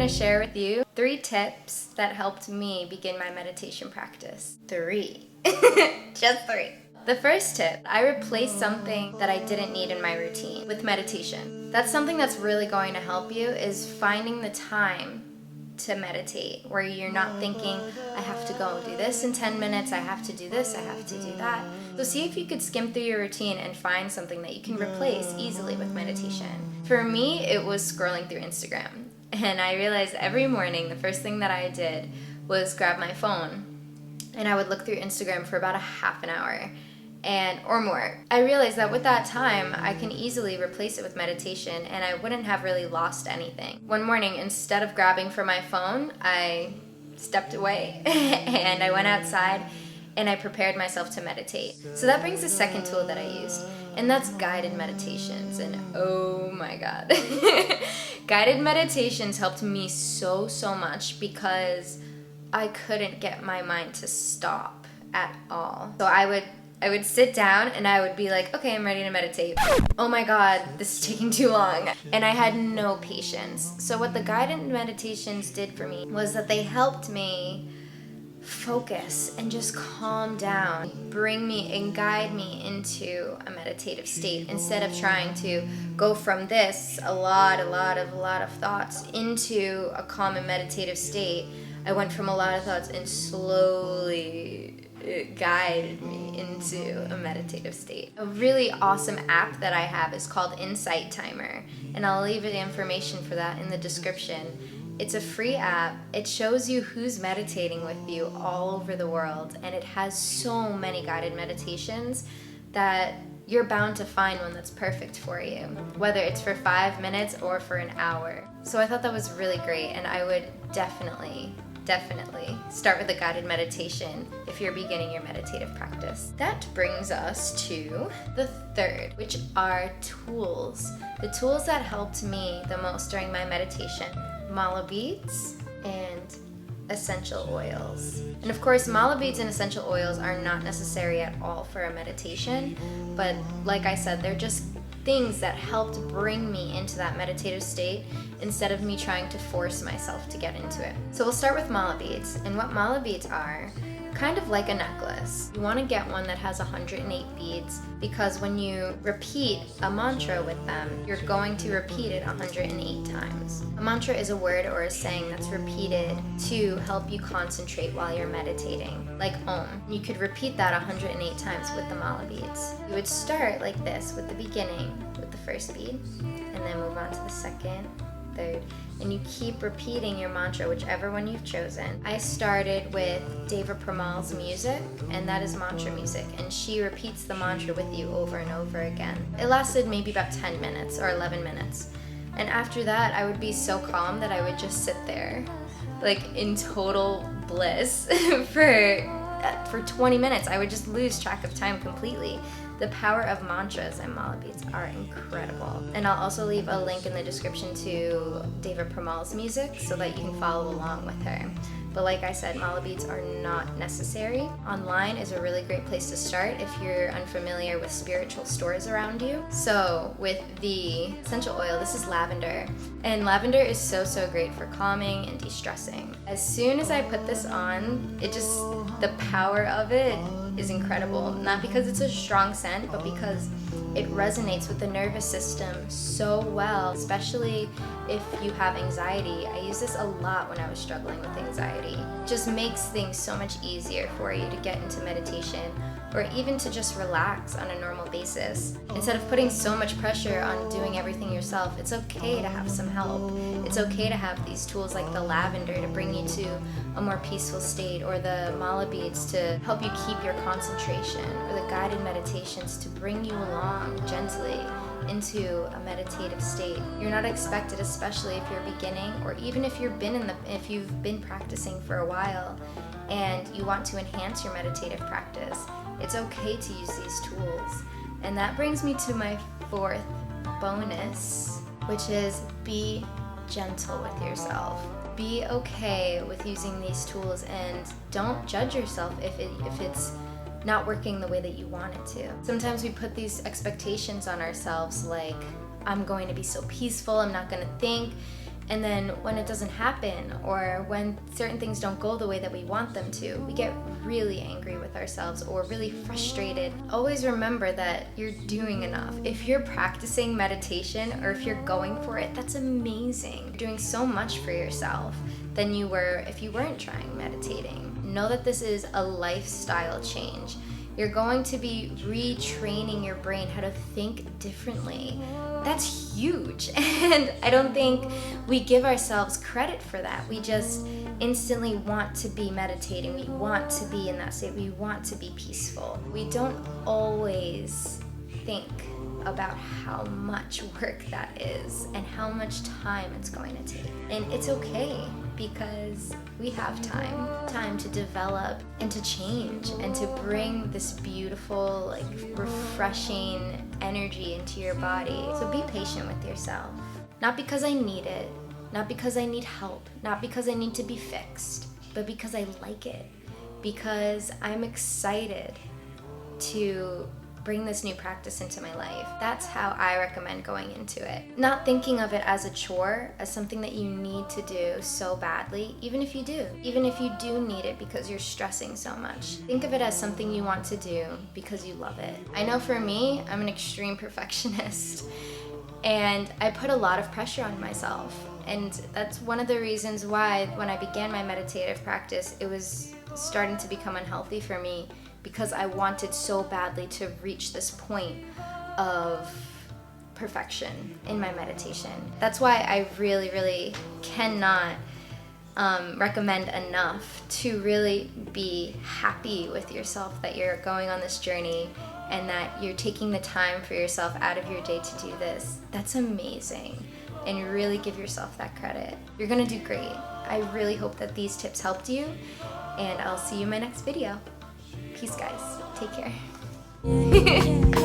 gonna share with you 3 tips that helped me begin my meditation practice. 3. Just 3. The first tip, I replaced something that I didn't need in my routine with meditation. That's something that's really going to help you, is finding the time to meditate, where you're not thinking, I have to go do this in 10 minutes, I have to do this, I have to do that. So see if you could skim through your routine and find something that you can replace easily with meditation. For me, it was scrolling through Instagram. And I realized every morning the first thing that I did was grab my phone and I would look through Instagram for about a half an hour or more. I realized that with that time, I can easily replace it with meditation and I wouldn't have really lost anything. One morning, instead of grabbing for my phone, I stepped away and I went outside and I prepared myself to meditate. So that brings the second tool that I used, and that's guided meditations. And oh my God. Guided meditations helped me so much because I couldn't get my mind to stop at all. So I would sit down and I would be like, okay, I'm ready to meditate. Oh my God, this is taking too long. And I had no patience. So what the guided meditations did for me was that they helped me focus and just calm down, bring me and guide me into a meditative state instead of trying to go from this, a lot of thoughts, into a calm and meditative state. I went from a lot of thoughts and slowly it guided me into a meditative state. A really awesome app that I have is called Insight Timer, and I'll leave the information for that in the description. It's a free app. It shows you who's meditating with you all over the world, and it has so many guided meditations that you're bound to find one that's perfect for you, whether it's for 5 minutes or for an hour. So I thought that was really great, and I would definitely start with a guided meditation if you're beginning your meditative practice. That brings us to the third, which are tools. The tools that helped me the most during my meditation: mala beads and essential oils. And of course, mala beads and essential oils are not necessary at all for a meditation, but like I said, they're just things that helped bring me into that meditative state instead of me trying to force myself to get into it. So we'll start with mala beads. And what mala beads are, kind of like a necklace. You want to get one that has 108 beads, because when you repeat a mantra with them, you're going to repeat it 108 times. A mantra is a word or a saying that's repeated to help you concentrate while you're meditating, like Om. You could repeat that 108 times with the mala beads. You would start like this with the beginning, with the first bead, and then move on to the second, third, and you keep repeating your mantra, whichever one you've chosen. I started with Deva Premal's music, and that is mantra music, and she repeats the mantra with you over and over again. It lasted maybe about 10 minutes or 11 minutes. And after that, I would be so calm that I would just sit there, like in total bliss for 20 minutes. I would just lose track of time completely. The power of mantras and mala beads are incredible. And I'll also leave a link in the description to Deva Premal's music so that you can follow along with her. But like I said, mala beads are not necessary. Online is a really great place to start if you're unfamiliar with spiritual stores around you. So with the essential oil, this is lavender. And lavender is so great for calming and de-stressing. As soon as I put this on, the power of it is incredible. Not because it's a strong scent, but because it resonates with the nervous system so well, especially if you have anxiety. I use this a lot when I was struggling with anxiety. It just makes things so much easier for you to get into meditation, or even to just relax on a normal basis. Instead of putting so much pressure on doing everything yourself, it's okay to have some help. It's okay to have these tools like the lavender to bring you to a more peaceful state, or the mala beads to help you keep your concentration, or the guided meditations to bring you along gently into a meditative state. You're not expected, especially if you're beginning, or even if you've been practicing for a while and you want to enhance your meditative practice. It's okay to use these tools. And that brings me to my fourth bonus, which is be gentle with yourself. Be okay with using these tools, and don't judge yourself if it's not working the way that you want it to. Sometimes we put these expectations on ourselves, like, I'm going to be so peaceful, I'm not going to think, And then when it doesn't happen, or when certain things don't go the way that we want them to, we get really angry with ourselves or really frustrated. Always remember that you're doing enough. If you're practicing meditation or if you're going for it, that's amazing. You're doing so much for yourself than you were if you weren't trying meditating. Know that this is a lifestyle change. You're going to be retraining your brain how to think differently. That's huge. And I don't think we give ourselves credit for that. We just instantly want to be meditating. We want to be in that state. We want to be peaceful. We don't always think about how much work that is and how much time it's going to take. And it's okay, because we have time to develop and to change and to bring this beautiful, like, refreshing energy into your body. So be patient with yourself. Not because I need it, not because I need help, not because I need to be fixed, but because I like it, because I'm excited to bring this new practice into my life. That's how I recommend going into it. Not thinking of it as a chore, as something that you need to do so badly, even if you do need it because you're stressing so much. Think of it as something you want to do because you love it. I know for me, I'm an extreme perfectionist, and I put a lot of pressure on myself. And that's one of the reasons why when I began my meditative practice, it was starting to become unhealthy for me, because I wanted so badly to reach this point of perfection in my meditation. That's why I really, really cannot recommend enough to really be happy with yourself that you're going on this journey and that you're taking the time for yourself out of your day to do this. That's amazing. And really give yourself that credit. You're gonna do great. I really hope that these tips helped you, and I'll see you in my next video. Peace, guys. Take care.